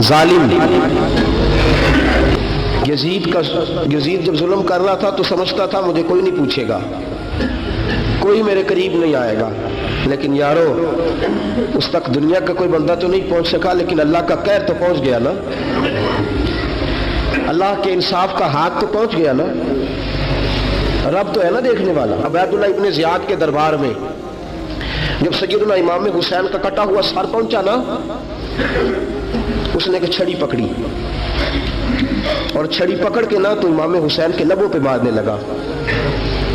ظالم یزید جب ظلم کر رہا تھا تو سمجھتا تھا مجھے کوئی نہیں پوچھے گا، کوئی میرے قریب نہیں آئے گا، لیکن یارو اس تک دنیا کا کوئی بندہ تو نہیں پہنچ سکا، لیکن اللہ کا قہر تو پہنچ گیا نا، اللہ کے انصاف کا ہاتھ تو پہنچ گیا نا، رب تو ہے نا دیکھنے والا۔ عبید اللہ ابن زیاد کے دربار میں جب سیدنا امام حسین کا کٹا ہوا سر پہنچا نا، اس نے ایک چھڑی پکڑی اور چھڑی پکڑ کے نا تو امام حسین کے لبوں پہ مارنے لگا،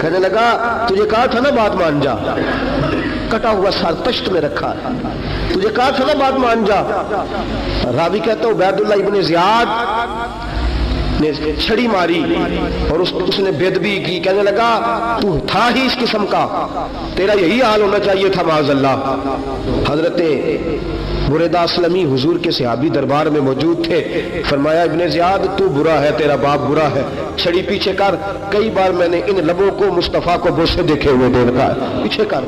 کہنے لگا تجھے کہا تھا نا بات مان جا، کٹا ہوا سر تشت میں رکھا، تجھے کہا تھا نا بات مان جا۔ راوی کہتا ہوں عبید اللہ ابن زیاد نے چھڑی ماری اور اس نے بےادبی کی، کہنے لگا تو تھا ہی اس قسم کا، تیرا یہی حال ہونا چاہیے تھا معاذ اللہ۔ حضرت بریدہ اسلمی حضور کے صحابی دربار میں موجود تھے، فرمایا ابن زیاد تو برا ہے، تیرا باپ برا ہے، چھڑی پیچھے کر، کئی بار میں نے ان لبوں کو مصطفیٰ کو بوسے دیکھے ہوئے دیکھا ہے، پیچھے کر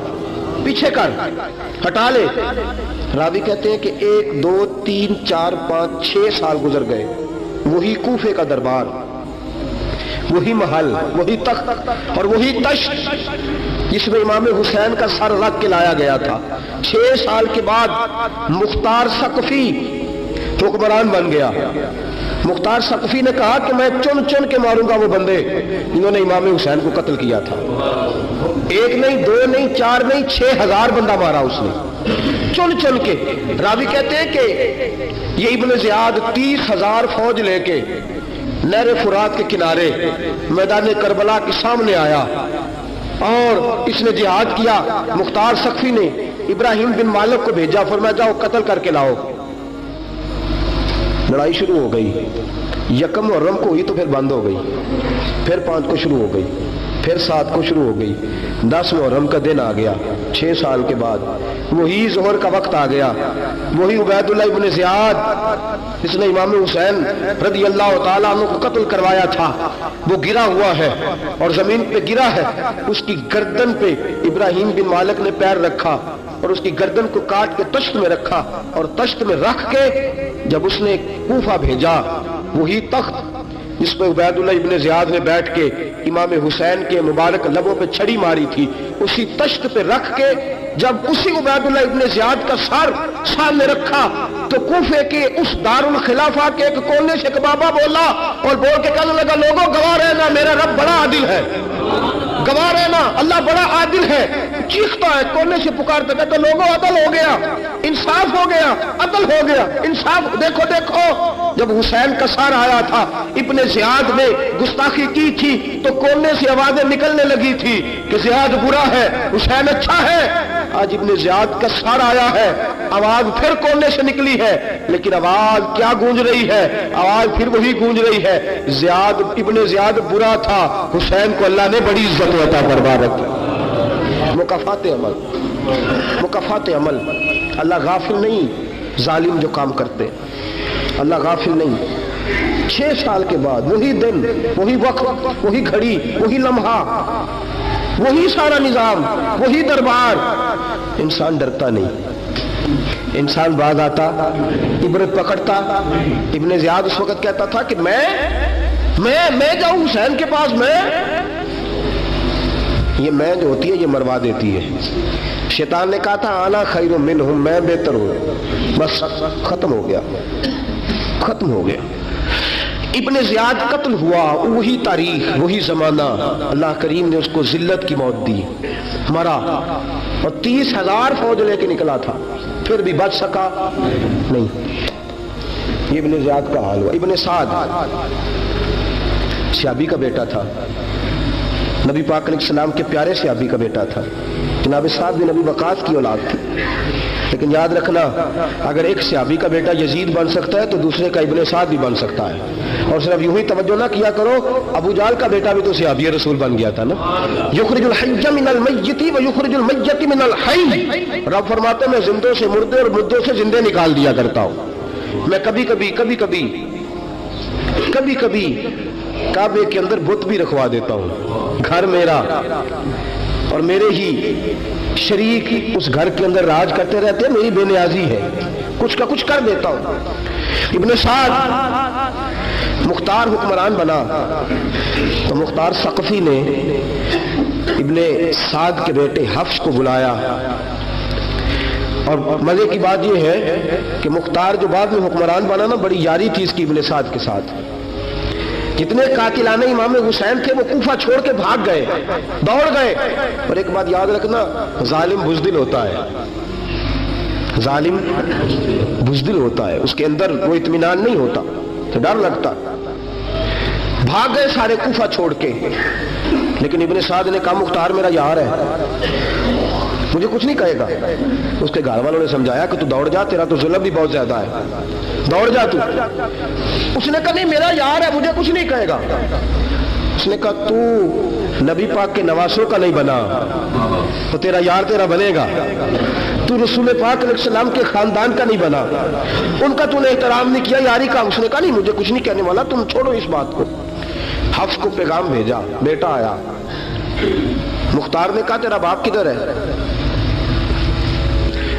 پیچھے کر، ہٹا لے۔ راوی کہتے ہیں کہ 1 2 3 4 5 6 سال گزر گئے، وہی کوفے کا دربار، وہی محل، وہی تخت اور وہی تشت جس میں امام حسین کا سر رکھ کے لایا گیا تھا۔ 6 سال کے بعد مختار ثقفی حکمران بن گیا۔ مختار ثقفی نے کہا کہ میں چن چن کے ماروں گا وہ بندے جنہوں نے امام حسین کو قتل کیا تھا۔ 1 نہیں 2 نہیں 4 نہیں 6000 بندہ مارا اس نے، چن چن کے۔ راوی کہتے ہیں کہ یہ ابن زیاد 30,000 فوج لے کے نہر فرات کے کنارے میدان کربلا کے سامنے آیا اور اس نے جہاد کیا۔ مختار ثقفی نے ابراہیم بن مالک کو بھیجا، فرمایا جاؤ قتل کر کے لاؤ۔ لڑائی شروع ہو گئی، 1 محرم کو ہوئی تو پھر بند ہو گئی، پھر 5 کو شروع ہو گئی، پھر 7 کو شروع ہو گئی، 10 محرم کا دن آ گیا۔ 6 سال کے بعد وہی ظہر کا وقت آ گیا، وہی عبید اللہ ابن زیاد جس نے امام حسین رضی اللہ تعالیٰ عنہ کو قتل کروایا تھا، وہ گرا ہوا ہے اور زمین پہ گرا ہے، اس کی گردن پہ ابراہیم بن مالک نے پیر رکھا اور اس کی گردن کو کاٹ کے تشت میں رکھا، اور تشت میں رکھ کے جب اس نے کوفہ بھیجا، وہی تخت جس پہ عبید اللہ ابن زیاد نے بیٹھ کے امام حسین کے مبارک لبوں پہ چھڑی ماری تھی، اسی تشت پہ رکھ کے جب اسی عبید اللہ ابن زیاد کا سر سامنے رکھا تو کوفے کے اس دارالخلافہ کے ایک کونے سے ایک بابا بولا اور بول کے کہنے لگا لوگوں گواہ رہنا میرا رب بڑا عادل ہے، گواہ رہنا اللہ بڑا عادل ہے۔ چیختا ہے کونے سے پکارتا کہتا لوگوں عدل ہو گیا، انصاف ہو گیا، عدل ہو گیا، انصاف۔ دیکھو دیکھو جب حسین کا سر آیا تھا، ابن زیاد نے گستاخی کی تھی تو کونے سے آوازیں نکلنے لگی تھی کہ زیاد برا ہے، حسین اچھا ہے۔ آج ابن زیاد کا سر آیا ہے، آواز پھر کونے سے نکلی ہے، لیکن آواز کیا گونج رہی ہے؟ آواز پھر وہی گونج رہی ہے، زیاد ابن زیاد برا تھا، حسین کو اللہ نے بڑی عزت عطا فرما رکھی۔ مکافات عمل، مکافات عمل، اللہ غافل نہیں ظالم جو کام کرتے، اللہ غافل نہیں۔ 6 سال کے بعد وہی دن، وہی وقت، وہی گھڑی، وہی لمحہ، وہی سارا نظام، وہی دربار۔ انسان ڈرتا نہیں، انسان باز آتا، عبرت پکڑتا۔ ابن زیاد اس وقت کہتا تھا کہ میں جاؤں حسین کے پاس، یہ میں جو ہوتی ہے یہ مروا دیتی ہے۔ شیطان نے کہا تھا انا خیر منہم، میں بہتر ہوں، بس ختم ہو گیا، ختم ہو گیا۔ ابن زیاد قتل ہوا، وہی تاریخ، وہی زمانہ، اللہ کریم نے اس کو ذلت کی موت دی، مرا، اور 30,000 فوج لے کے نکلا تھا، پھر بھی بچ سکا نہیں۔ یہ ابن زیاد کا حال ہوا۔ ابن سعد صحابی کا بیٹا تھا، نبی پاک علیہ السلام کے پیارے صحابی کا بیٹا تھا، جناب سعد بن نبی وقاص کی اولاد تھی۔ لیکن یاد رکھنا اگر ایک صحابی کا بیٹا یزید بن سکتا ہے تو دوسرے کا ابن سعد بھی بن سکتا ہے۔ اور صرف یوں ہی توجہ نہ کیا کرو، ابو جہل کا بیٹا بھی تو صحابی رسول بن گیا تھا نا۔ یخرج الحی من المیت و یخرج المیت من الحی، رب فرماتے ہیں میں زندوں سے مردے اور مردوں سے زندے نکال دیا کرتا ہوں۔ میں کبھی کبھی کعبے کے اندر بت بھی رکھوا دیتا ہوں، گھر میرا اور میرے ہی شریک اس گھر کے اندر راج کرتے رہتے ہیں، میری بے نیازی ہے، کچھ کا کچھ کر دیتا ہوں۔ ابن سعد مختار حکمران بنا تو مختار ثقفی نے ابن سعد کے بیٹے حفص کو بلایا، اور مزے کی بات یہ ہے کہ مختار جو بعد میں حکمران بنا نا، بڑی یاری تھی اس کی ابن سعد کے ساتھ۔ جتنے قاتلان امام حسین تھے وہ کوفہ چھوڑ کے بھاگ گئے، دوڑ گئے۔ اور ایک بات یاد رکھنا، ظالم بزدل ہوتا ہے، ظالم بزدل ہوتا ہے، اس کے اندر وہ اطمینان نہیں ہوتا، تو ڈر لگتا۔ بھاگ گئے سارے کوفہ چھوڑ کے، لیکن ابن سعد نے کہا مختار میرا یار ہے، مجھے کچھ نہیں کہے گا۔ اس کے گھر والوں نے سمجھایا کہ تو دوڑ جا، تیرا تو ظلم بھی بہت زیادہ ہے، دوڑ جا تو۔ اس نے کہا نہیں میرا یار ہے، مجھے کچھ نہیں کہے گا۔ اس نے کہا تو نبی پاک کے نواسوں کا نہیں بنا تو تیرا یار تیرا بنے گا، تو رسول پاک علیہ السلام کے خاندان کا نہیں بنا، ان کا تو نے احترام نہیں کیا، یاری کا۔ اس نے کہا نہیں مجھے کچھ نہیں کہنے والا، تم چھوڑو اس بات کو۔ حفص کو پیغام بھیجا، بیٹا آیا۔ مختار نے کہا تیرا باپ کدھر ہے؟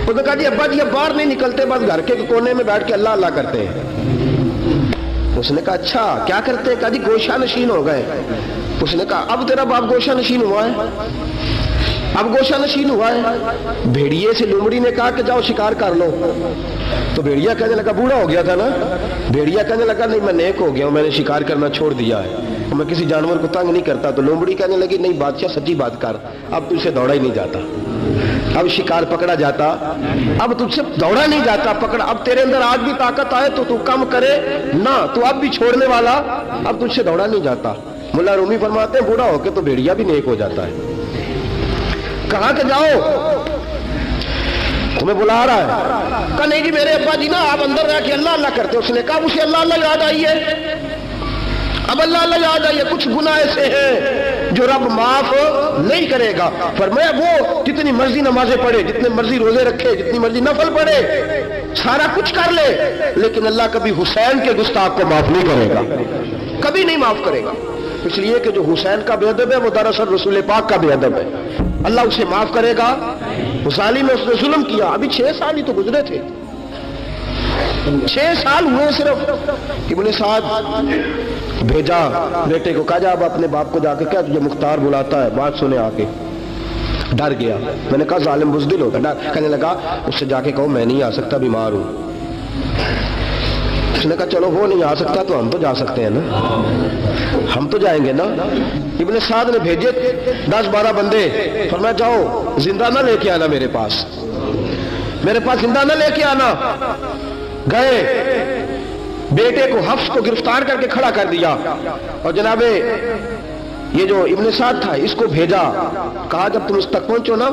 اس نے کہا جی ابا جی اب باہر نہیں نکلتے، بس گھر کے کونے میں بیٹھ کے اللہ اللہ کرتے ہیں۔ اس نے کہا اچھا کیا کرتے ہیں؟ کہا جی گوشہ نشین ہو گئے۔ اس نے کہا اب تیرا باپ گوشہ نشین ہوا ہے؟ اب گوشہ نشین ہوا ہے؟ بھیڑیے سے لومڑی نے کہا کہ جاؤ شکار کر لو، تو بھیڑیا کہنے لگا، بوڑھا ہو گیا تھا نا، بھیڑیا کہنے لگا نہیں میں نیک ہو گیا ہوں، میں نے شکار کرنا چھوڑ دیا ہے، میں کسی جانور کو تنگ نہیں کرتا۔ تو لومڑی کہنے لگی نہیں بادشاہ سچی بات کر، اب تجھ سے دوڑا ہی نہیں جاتا، اب شکار پکڑا جاتا، اب تجھ سے دوڑا نہیں جاتا، پکڑا، اب تیرے اندر آج بھی طاقت آئے تو کم کرے نہ، تو اب بھی چھوڑنے والا، اب تجھ سے دوڑا نہیں جاتا۔ ملا رومی فرماتے ہیں بوڑھا ہو کے تو بھیڑیا بھی نیک ہو جاتا ہے۔ کہاں کہ جاؤ تمہیں بلا رہا ہے؟ کہا نہیں جی میرے ابا جی نا آپ اندر رہ کے اللہ اللہ کرتے۔ اس نے کہا اسے اللہ اللہ یاد آئی ہے، اب اللہ اللہ یاد آئی ہے، کچھ گناہ ایسے ہیں جو رب معاف نہیں کرے گا۔ فرمایا وہ جتنی مرضی نمازیں پڑھے، جتنے مرضی روزے رکھے، جتنی مرضی نفل پڑھے، سارا کچھ کر لے، لیکن اللہ کبھی حسین کے گستاخ کو معاف نہیں کرے گا، کبھی نہیں معاف کرے گا۔ اس لیے کہ جو حسین کا بے ادب ہے وہ دراصل رسول پاک کا بے ادب ہے، اللہ اسے معاف کرے گا۔ ظالم میں اس نے ظلم کیا، ابھی 6 سال ہی تو گزرے تھے، 6 سال ہوئے صرف۔ ابن سعد بھیجا بیٹے کو، کہا جا اب اپنے باپ کو جا کے کیا تجھے مختار بلاتا ہے، بات سنے آ کے۔ ڈر گیا، میں نے کہا ظالم بزدل ہوگا، کہنے لگا اس سے جا کے کہو میں نہیں آ سکتا، بیمار ہوں۔ اس نے کہا چلو وہ نہیں آ سکتا تو ہم تو جا سکتے ہیں نا، ہم تو جائیں گے نا۔ ابن سعد نے بھیجے 10-12 بندے، فرمایا جاؤ زندہ نہ لے کے آنا، میرے پاس زندہ نہ لے کے آنا۔ گئے، بیٹے کو حفص کو گرفتار کر کے کھڑا کر دیا، اور جناب یہ جو ابن سعد تھا اس کو بھیجا، کہا جب تم اس تک پہنچو نا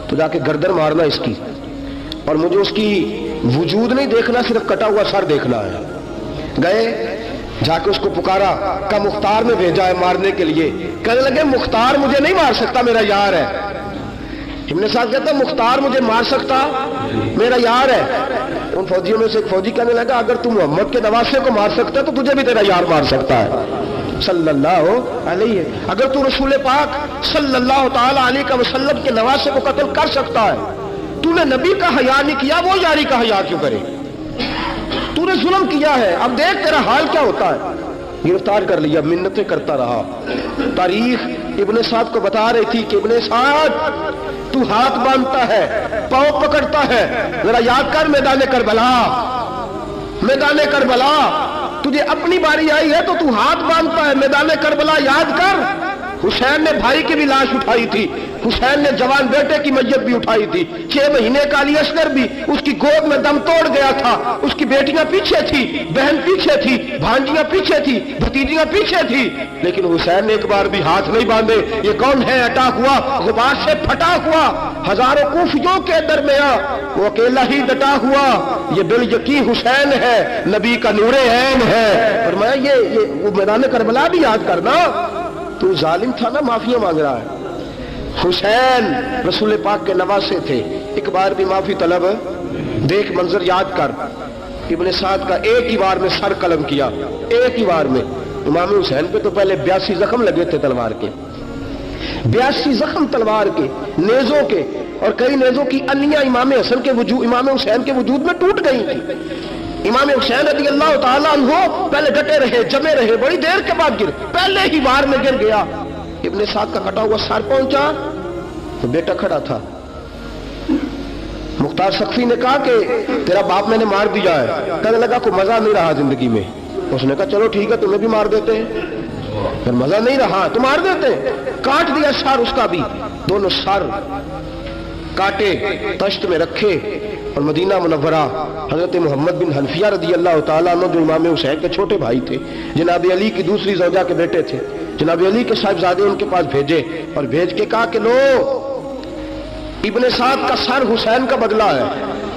تو جا کے گردن مارنا اس کی، اور مجھے اس کی وجود نہیں دیکھنا، صرف کٹا ہوا سر دیکھنا ہے۔ گئے، جا کے اس کو پکارا، کہا مختار نے بھیجا ہے مارنے کے لیے۔ کہنے لگے مختار مجھے نہیں مار سکتا، میرا یار ہے۔ ابن سعد کہتا ہے مختار مجھے مار سکتا، میرا یار ہے۔ ان فوجیوں میں سے ایک فوجی کہنے لگا اگر تم محمد کے نواسے کو مار سکتا ہے تو تجھے بھی تیرا یار مار سکتا ہے صلی اللہ علیہ۔ اگر تو رسول پاک صلی اللہ تعالی علیہ وسلم کے نواسے کو قتل کر سکتا ہے، تو نے نبی کا حیا نہیں کیا، وہ یاری کا حیا کیوں کرے؟ تو نے ظلم کیا ہے، اب دیکھ تیرا حال کیا ہوتا ہے۔ گرفتار کر لیا، منتیں کرتا رہا۔ تاریخ ابن سعد کو بتا رہی تھی کہ ابن سعد تو ہاتھ باندھتا ہے، پاؤں پکڑتا ہے، ذرا یاد کر میدان کربلا، میدان کربلا تجھے اپنی باری آئی ہے تو تو ہاتھ باندھتا ہے، میدان کربلا یاد کر۔ حسین نے بھائی کی بھی لاش اٹھائی تھی، حسین نے جوان بیٹے کی میت بھی اٹھائی تھی، 6 مہینے کا علی اصغر بھی اس کی گود میں دم توڑ گیا تھا، اس کی بیٹیاں پیچھے تھی، بہن پیچھے تھی، بھانجیاں پیچھے تھی، بھتیجیاں پیچھے تھی، لیکن حسین نے ایک بار بھی ہاتھ نہیں باندھے۔ یہ کون ہے؟ اٹا ہوا، غبار سے پھٹا ہوا، ہزاروں کوفیوں کے درمیان وہ اکیلا ہی ڈٹا ہوا۔ یہ بال یقین حسین ہے، نبی کا نور عین ہے۔ فرمایا یہ وہ میدان کربلا بھی یاد کرنا، تو ظالم تھا نا، معافیاں مانگ رہا ہے۔ حسین رسول پاک کے نواسے تھے، ایک بار بھی معافی طلب، دیکھ منظر یاد کر۔ ابن سعد کا ایک ہی بار میں سر قلم کیا، ایک ہی بار میں۔ امام حسین پہ تو پہلے 82 زخم لگے تھے تلوار کے، 82 زخم تلوار کے، نیزوں کے، اور کئی نیزوں کی انیاں امام حسین کے وجود، امام حسین کے وجود میں ٹوٹ گئی تھی۔ امام حسین رضی اللہ تعالیٰ عنہ پہلے ڈٹے رہے، جمے رہے، بڑی دیر کے بعد گر، پہلے ہی وار میں گر گیا، ابن سعد کا کٹا ہوا سر پہنچا تو بیٹا کھڑا تھا۔ مختار سقفی نے کہا کہ تیرا باپ میں نے مار دیا ہے، کہنے لگا کوئی مزہ نہیں رہا زندگی میں۔ اس نے کہا چلو ٹھیک ہے تمہیں بھی مار دیتے ہیں، پھر مزہ نہیں رہا تو مار دیتے، کاٹ دیا سر اس کا بھی، دونوں سر کاٹے تشت میں رکھے، اور مدینہ منورہ حضرت محمد بن حنفیہ رضی اللہ تعالیٰ عنہ جو امام حسین کے چھوٹے بھائی تھے، جناب علی کی دوسری زوجہ کے بیٹے تھے، جناب علی کے صاحبزادے ان کے پاس بھیجے اور بھیج کے کہا کہ لو ابن سعد کا سر حسین کا بدلہ ہے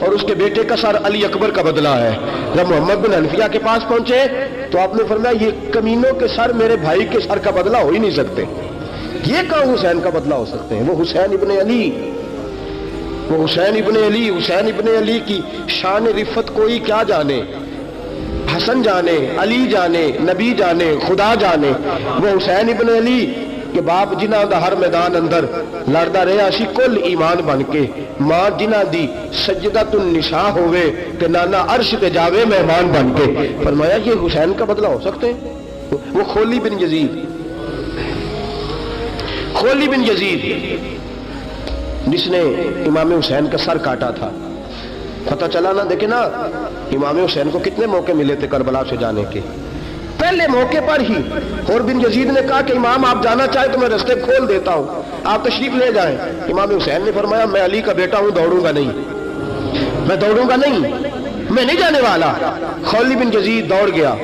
اور اس کے بیٹے کا سر علی اکبر کا بدلہ ہے۔ جب محمد بن حنفیہ کے پاس پہنچے تو آپ نے فرمایا یہ کمینوں کے سر میرے بھائی کے سر کا بدلہ ہو ہی نہیں سکتے، یہ کہاں حسین کا بدلہ ہو سکتے ہیں؟ وہ حسین ابن علی، وہ حسین ابن علی، حسین ابن علی کی شان رفت کوئی کیا جانے، حسن جانے، علی جانے، نبی جانے، خدا جانے۔ وہ حسین ابن علی کہ باپ جنہ دا ہر میدان اندر لڑدا رہا سی کل ایمان بن کے، ماں جنہ دی سجدۃ النساء ہوئے تے نانا عرش تے جاوے مہمان بن کے۔ فرمایا یہ حسین کا بدلہ ہو سکتے ہیں؟ وہ خولی بن یزید، خولی بن یزید جس نے امام حسین کا سر کاٹا تھا، پتہ چلا نا، دیکھیں نا امام حسین کو کتنے موقع ملے تھے کربلا سے جانے کے، پہلے موقع پر ہی اور بن یزید نے کہا کہ امام آپ جانا چاہے تو میں رستے کھول دیتا ہوں، آپ تشریف لے جائیں۔ امام حسین نے فرمایا میں علی کا بیٹا ہوں، دوڑوں گا نہیں، میں دوڑوں گا نہیں، میں نہیں جانے والا۔ خولی بن یزید دوڑ گیا،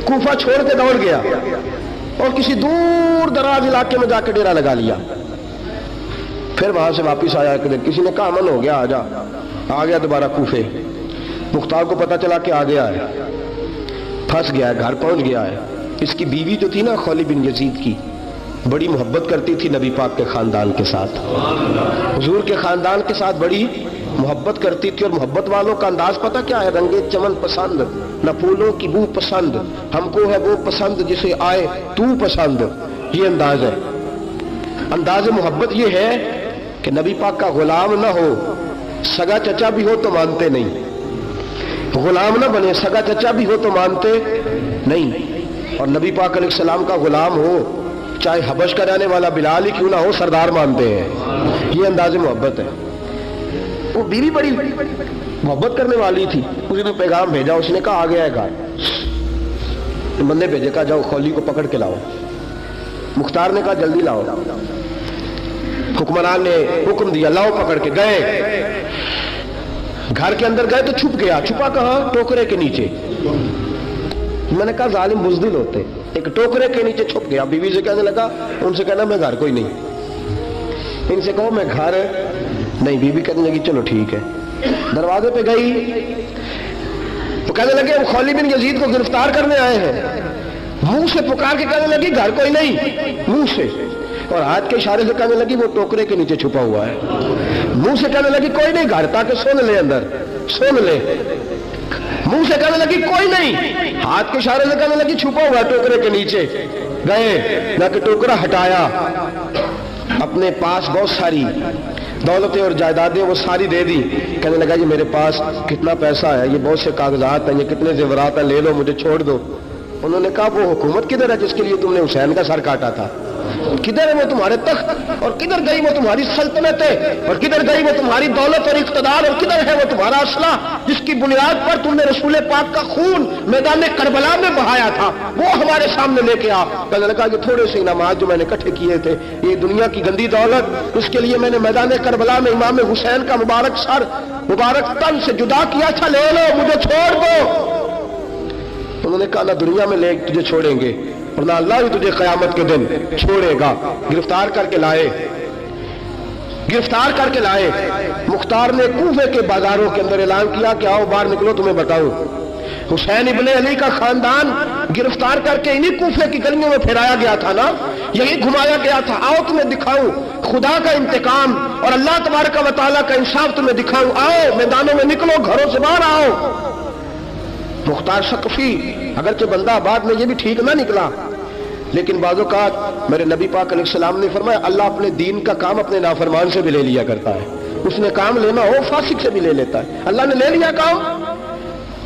کوفہ چھوڑ کے دوڑ گیا اور کسی دور دراز علاقے میں جا کے ڈیرا لگا لیا۔ پھر وہاں سے واپس آیا ایک دن، کسی نے کہا امن ہو گیا آ جا، آ گیا دوبارہ کوفے۔ مختار کو پتہ چلا کہ آ گیا ہے، پھنس گیا ہے، گھر پہنچ گیا ہے۔ اس کی بیوی جو تھی نا خولی بن یزید کی، بڑی محبت کرتی تھی نبی پاک کے خاندان کے ساتھ، حضور کے خاندان کے ساتھ بڑی محبت کرتی تھی، اور محبت والوں کا انداز پتہ کیا ہے؟ رنگے چمن پسند، نہ پھولوں کی بو پسند، ہم کو ہے وہ پسند جسے آئے تو پسند، یہ انداز ہے۔ انداز محبت یہ ہے کہ نبی پاک کا غلام نہ ہو، سگا چچا بھی ہو تو مانتے نہیں، غلام نہ بنے، سگا چچا بھی ہو تو مانتے نہیں، اور نبی پاک علیہ السلام کا غلام ہو، چاہے حبش کا رہنے والا بلال ہی کیوں نہ ہو، سردار مانتے ہیں۔ یہ انداز محبت ہے۔ وہ بیوی بڑی محبت کرنے والی تھی، اس نے پیغام بھیجا، اس نے کہا آ گیا ہے گھر، بندے بھیجے کہا جاؤ خولی کو پکڑ کے لاؤ۔ مختار نے کہا جلدی لاؤ، حکمران نے حکم دیا لاؤ، پکڑ کے گئے، گھر کے اندر گئے تو چھپ گیا، چھپا کہاں؟ ٹوکرے کے نیچے۔ میں نے کہا ظالم بزدل ہوتے، ایک ٹوکرے کے نیچے چھپ گیا۔ بیوی سے کہنے لگا، ان سے کہنا میں گھر کوئی نہیں، ان سے کہو میں گھر نہیں۔ بیوی کہنے لگی چلو ٹھیک ہے، دروازے پہ گئی تو کہنے لگے ہم خولی بن یزید کو گرفتار کرنے آئے ہیں، منہ سے پکار کے کہنے لگی گھر کوئی نہیں، منہ سے، اور ہاتھ کے اشارے سے کہنے لگی وہ ٹوکرے کے نیچے چھپا ہوا ہے، منہ سے کہنے لگی کوئی نہیں گھر، تاکہ سن لے اندر، سن لے، منہ سے کہنے لگی کوئی نہیں، ہاتھ کے اشارے سے کہنے لگی چھپا ہوا ہے ٹوکرے کے نیچے۔ گئے جا کے ٹوکرا ہٹایا، اپنے پاس بہت ساری دولتیں اور جائیدادیں وہ ساری دے دی، کہنے لگا یہ میرے پاس کتنا پیسہ ہے، یہ بہت سے کاغذات ہیں، یہ کتنے زیورات ہیں، لے لو مجھے چھوڑ دو۔ انہوں نے کہا وہ حکومت کدھر ہے جس کے لیے تم نے حسین کا سر کاٹا تھا؟ کدھر ہے وہ تمہارے تخت، اور کدھر گئی وہ تمہاری سلطنتیں، اور کدھر گئی وہ تمہاری دولت اور اقتدار، اور کدھر ہے وہ تمہارا اسلحہ جس کی بنیاد پر تم نے رسول پاک کا خون میدان کربلا میں بہایا تھا، وہ ہمارے سامنے لے کے آ۔ کہنے لگا یہ تھوڑے سے انعامات جو میں نے اکٹھے کیے تھے، یہ دنیا کی گندی دولت، اس کے لیے میں نے میدان کربلا میں امام حسین کا مبارک سر مبارک تن سے جدا کیا تھا، لے لو مجھے چھوڑ دو۔ انہوں نے کہا نہ دنیا میں لے تجھے چھوڑیں گے اور نہ اللہ ہی تجھے قیامت کے دن چھوڑے گا۔ گرفتار کر کے لائے، گرفتار کر کے لائے۔ مختار نے کوفے کے بازاروں کے اندر اعلان کیا کہ آؤ باہر نکلو تمہیں بتاؤں، حسین ابن علی کا خاندان گرفتار کر کے انہی کوفے کی گلیوں میں پھیرایا گیا تھا نا، یہی گھمایا گیا تھا، آؤ تمہیں دکھاؤں خدا کا انتقام اور اللہ تبارک و تعالیٰ کا انصاف تمہیں دکھاؤں، آؤ میدانوں میں نکلو، گھروں سے باہر آؤ۔ مختار ثقفی اگرچہ بندہ آباد میں یہ بھی ٹھیک نہ نکلا، لیکن بعض اوقات میرے نبی پاک علیہ السلام نے فرمایا اللہ اپنے دین کا کام اپنے نافرمان سے بھی لے لیا کرتا ہے، اس نے کام لینا ہو فاسق سے بھی لے لیتا ہے، اللہ نے لے لیا کام